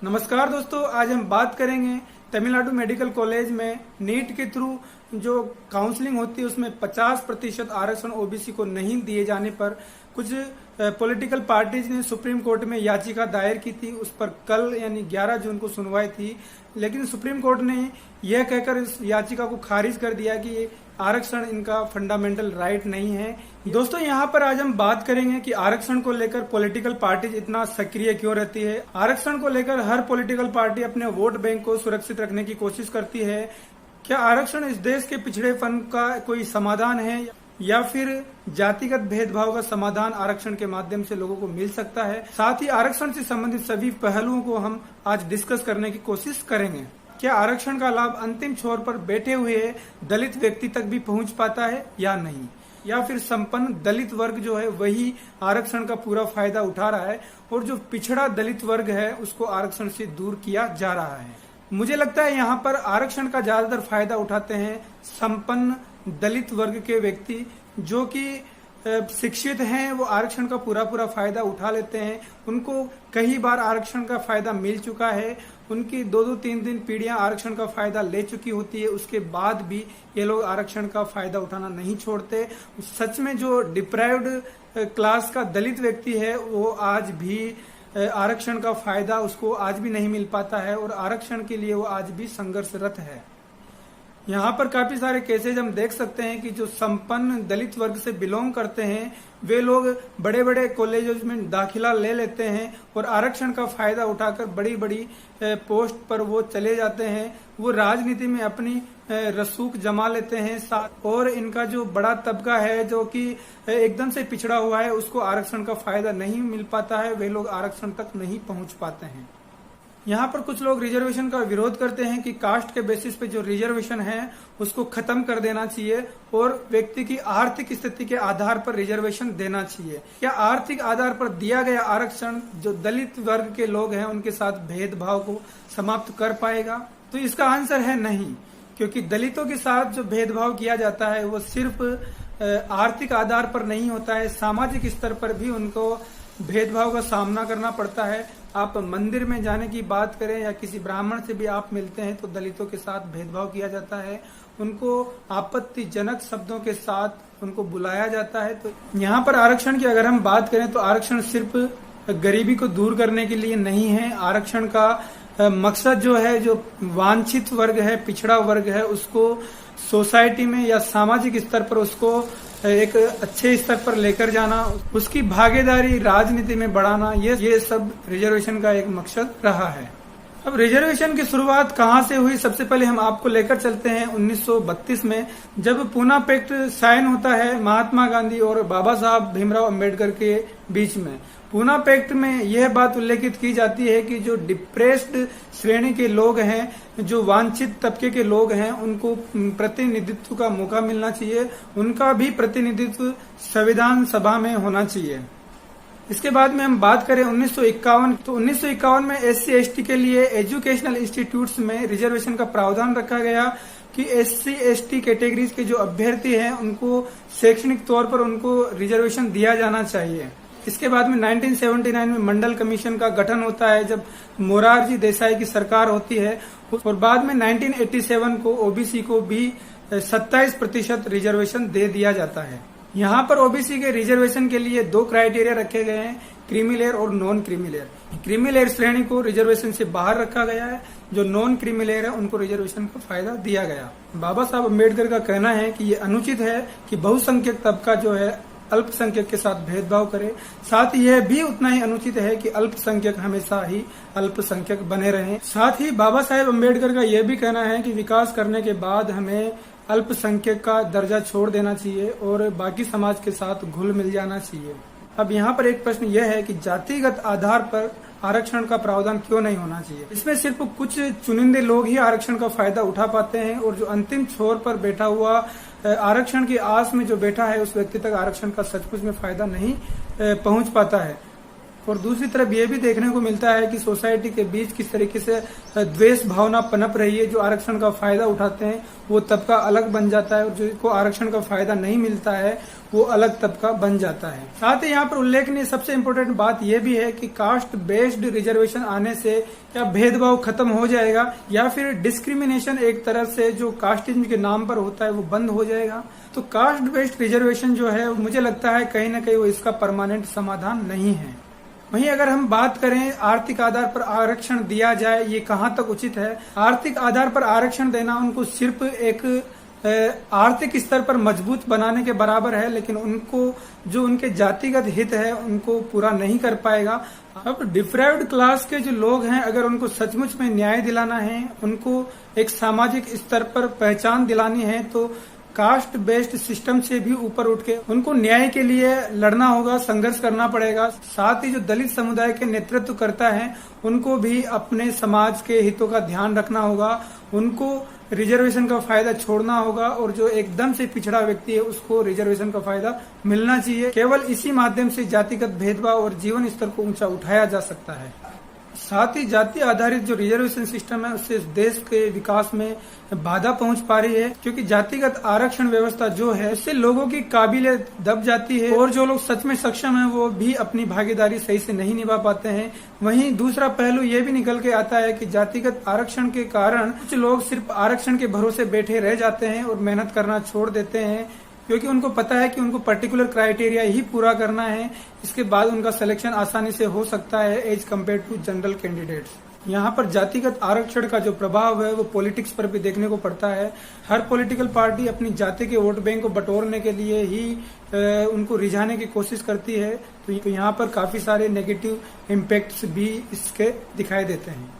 नमस्कार दोस्तों, आज हम बात करेंगे तमिलनाडु मेडिकल कॉलेज में नीट के थ्रू जो काउंसलिंग होती है उसमें 50% आरक्षण ओबीसी को नहीं दिए जाने पर कुछ पॉलिटिकल पार्टीज ने सुप्रीम कोर्ट में याचिका दायर की थी। उस पर कल यानी 11 जून को सुनवाई थी, लेकिन सुप्रीम कोर्ट ने यह कहकर इस याचिका को खारिज कर दिया कि ये आरक्षण इनका फंडामेंटल राइट नहीं है। दोस्तों, यहाँ पर आज हम बात करेंगे कि आरक्षण को लेकर पॉलिटिकल पार्टीज इतना सक्रिय क्यों रहती है। आरक्षण को लेकर हर पॉलिटिकल पार्टी अपने वोट बैंक को सुरक्षित रखने की कोशिश करती है। क्या आरक्षण इस देश के पिछड़ेपन का कोई समाधान है या फिर जातिगत भेदभाव का समाधान आरक्षण के माध्यम से लोगों को मिल सकता है? साथ ही आरक्षण से संबंधित सभी पहलुओं को हम आज डिस्कस करने की कोशिश करेंगे। क्या आरक्षण का लाभ अंतिम छोर पर बैठे हुए दलित व्यक्ति तक भी पहुंच पाता है या नहीं, या फिर संपन्न दलित वर्ग जो है वही आरक्षण का पूरा फायदा उठा रहा है और जो पिछड़ा दलित वर्ग है उसको आरक्षण से दूर किया जा रहा है? मुझे लगता है यहाँ पर आरक्षण का ज्यादातर फायदा उठाते हैं संपन्न दलित वर्ग के व्यक्ति जो कि शिक्षित हैं। वो आरक्षण का पूरा फायदा उठा लेते हैं। उनको कई बार आरक्षण का फायदा मिल चुका है। उनकी 2-2, 3-3 पीढ़ियां आरक्षण का फायदा ले चुकी होती है, उसके बाद भी ये लोग आरक्षण का फायदा उठाना नहीं छोड़ते। सच में जो डिप्राइव्ड क्लास का दलित व्यक्ति है वो आज भी आरक्षण का फायदा उसको आज भी नहीं मिल पाता है और आरक्षण के लिए वो आज भी संघर्षरत है। यहाँ पर काफी सारे केसेज हम देख सकते हैं कि जो संपन्न दलित वर्ग से बिलोंग करते हैं वे लोग बड़े बड़े कॉलेजों में दाखिला ले लेते हैं और आरक्षण का फायदा उठाकर बड़ी बड़ी पोस्ट पर वो चले जाते हैं। वो राजनीति में अपनी रसूख जमा लेते हैं साथ, और इनका जो बड़ा तबका है जो कि एकदम से पिछड़ा हुआ है उसको आरक्षण का फायदा नहीं मिल पाता है। वे लोग आरक्षण तक नहीं पहुंच पाते हैं। यहाँ पर कुछ लोग रिजर्वेशन का विरोध करते हैं कि कास्ट के बेसिस पे जो रिजर्वेशन है उसको खत्म कर देना चाहिए और व्यक्ति की आर्थिक स्थिति के आधार पर रिजर्वेशन देना चाहिए। क्या आर्थिक आधार पर दिया गया आरक्षण जो दलित वर्ग के लोग हैं उनके साथ भेदभाव को समाप्त कर पाएगा? तो इसका आंसर है नहीं, क्योंकि दलितों के साथ जो भेदभाव किया जाता है वो सिर्फ आर्थिक आधार पर नहीं होता है, सामाजिक स्तर पर भी उनको भेदभाव का सामना करना पड़ता है। आप मंदिर में जाने की बात करें या किसी ब्राह्मण से भी आप मिलते हैं तो दलितों के साथ भेदभाव किया जाता है, उनको आपत्तिजनक शब्दों के साथ उनको बुलाया जाता है। तो यहाँ पर आरक्षण की अगर हम बात करें तो आरक्षण सिर्फ गरीबी को दूर करने के लिए नहीं है। आरक्षण का मकसद जो है, जो वांछित वर्ग है, पिछड़ा वर्ग है, उसको सोसाइटी में या सामाजिक स्तर पर उसको एक अच्छे स्तर पर लेकर जाना, उसकी भागीदारी राजनीति में बढ़ाना, ये सब रिजर्वेशन का एक मकसद रहा है। अब रिजर्वेशन की शुरुआत कहाँ से हुई? सबसे पहले हम आपको लेकर चलते हैं 1932 में, जब पूना पैक्ट साइन होता है महात्मा गांधी और बाबा साहब भीमराव अंबेडकर के बीच में। पूना पैक्ट में यह बात उल्लेखित की जाती है कि जो डिप्रेस्ड श्रेणी के लोग हैं, जो वांछित तबके के लोग हैं, उनको प्रतिनिधित्व का मौका मिलना चाहिए, उनका भी प्रतिनिधित्व संविधान सभा में होना चाहिए। इसके बाद में हम बात करें 1951, तो 1951 में SC/ST के लिए एजुकेशनल इंस्टीट्यूट्स में रिजर्वेशन का प्रावधान रखा गया कि SC/ST कैटेगरीज के जो अभ्यर्थी हैं उनको शैक्षणिक तौर पर उनको रिजर्वेशन दिया जाना चाहिए। इसके बाद में 1979 में मंडल कमीशन का गठन होता है जब मोरारजी देसाई की सरकार होती है, और बाद में 1987 को ओबीसी को भी 27% रिजर्वेशन दे दिया जाता है। यहाँ पर ओबीसी के रिजर्वेशन के लिए 2 क्राइटेरिया रखे गए हैं, क्रीमी लेयर और non creamy layer. Creamy layer श्रेणी को रिजर्वेशन से बाहर रखा गया है, जो नॉन क्रीमी लेयर है उनको रिजर्वेशन का फायदा दिया गया। बाबा साहब अम्बेडकर का कहना है कि ये अनुचित है कि बहुसंख्यक तबका जो है अल्पसंख्यक के साथ भेदभाव करे, साथ ही यह भी उतना ही अनुचित है कि अल्पसंख्यक हमेशा ही अल्पसंख्यक बने रहें। साथ ही बाबा साहेब अम्बेडकर का यह भी कहना है कि विकास करने के बाद हमें अल्पसंख्यक का दर्जा छोड़ देना चाहिए और बाकी समाज के साथ घुल मिल जाना चाहिए। अब यहाँ पर एक प्रश्न यह है कि जातिगत आधार पर आरक्षण का प्रावधान क्यों नहीं होना चाहिए? इसमें सिर्फ कुछ चुनिंदे लोग ही आरक्षण का फायदा उठा पाते हैं और जो अंतिम छोर पर बैठा हुआ आरक्षण की आस में जो बैठा है उस व्यक्ति तक आरक्षण का सचमुच में फायदा नहीं पहुंच पाता है। और दूसरी तरफ ये भी देखने को मिलता है कि सोसाइटी के बीच किस तरीके से द्वेष भावना पनप रही है। जो आरक्षण का फायदा उठाते हैं वो तबका अलग बन जाता है और जिसको आरक्षण का फायदा नहीं मिलता है वो अलग तबका बन जाता है। साथ ही यहाँ पर उल्लेखनीय सबसे इम्पोर्टेंट बात यह भी है कि कास्ट बेस्ड रिजर्वेशन आने से क्या भेदभाव खत्म हो जाएगा या फिर डिस्क्रिमिनेशन एक तरह से जो कास्टिज्म के नाम पर होता है वो बंद हो जाएगा। तो कास्ट बेस्ड रिजर्वेशन जो है मुझे लगता है कहीं ना कहीं वो इसका परमानेंट समाधान नहीं है। वहीं अगर हम बात करें आर्थिक आधार पर आरक्षण दिया जाए, ये कहाँ तक उचित है। आर्थिक आधार पर आरक्षण देना उनको सिर्फ एक आर्थिक स्तर पर मजबूत बनाने के बराबर है, लेकिन उनको जो उनके जातिगत हित है उनको पूरा नहीं कर पाएगा। अब डिप्राइव्ड क्लास के जो लोग हैं अगर उनको सचमुच में न्याय दिलाना है, उनको एक सामाजिक स्तर पर पहचान दिलानी है तो कास्ट बेस्ड सिस्टम से भी ऊपर उठ के उनको न्याय के लिए लड़ना होगा, संघर्ष करना पड़ेगा। साथ ही जो दलित समुदाय के नेतृत्व करता है उनको भी अपने समाज के हितों का ध्यान रखना होगा, उनको रिजर्वेशन का फायदा छोड़ना होगा और जो एकदम से पिछड़ा व्यक्ति है उसको रिजर्वेशन का फायदा मिलना चाहिए। केवल इसी माध्यम से जातिगत भेदभाव और जीवन स्तर को ऊंचा उठाया जा सकता है। साथ ही जाति आधारित जो रिजर्वेशन सिस्टम है उससे देश के विकास में बाधा पहुंच पा रही है, क्योंकि जातिगत आरक्षण व्यवस्था जो है उससे लोगों की काबिलियत दब जाती है और जो लोग सच में सक्षम हैं वो भी अपनी भागीदारी सही से नहीं निभा पाते हैं। वहीं दूसरा पहलू ये भी निकल के आता है कि जातिगत आरक्षण के कारण कुछ लोग सिर्फ आरक्षण के भरोसे बैठे रह जाते हैं और मेहनत करना छोड़ देते हैं, क्योंकि उनको पता है कि उनको पर्टिकुलर क्राइटेरिया ही पूरा करना है, इसके बाद उनका सिलेक्शन आसानी से हो सकता है as compare to general candidates. यहाँ पर जातिगत आरक्षण का जो प्रभाव है वो पॉलिटिक्स पर भी देखने को पड़ता है। हर पॉलिटिकल पार्टी अपनी जाति के वोट बैंक को बटोरने के लिए ही उनको रिझाने की कोशिश करती है, तो यहाँ पर काफी सारे नेगेटिव इम्पैक्ट्स भी इसके दिखाई देते हैं।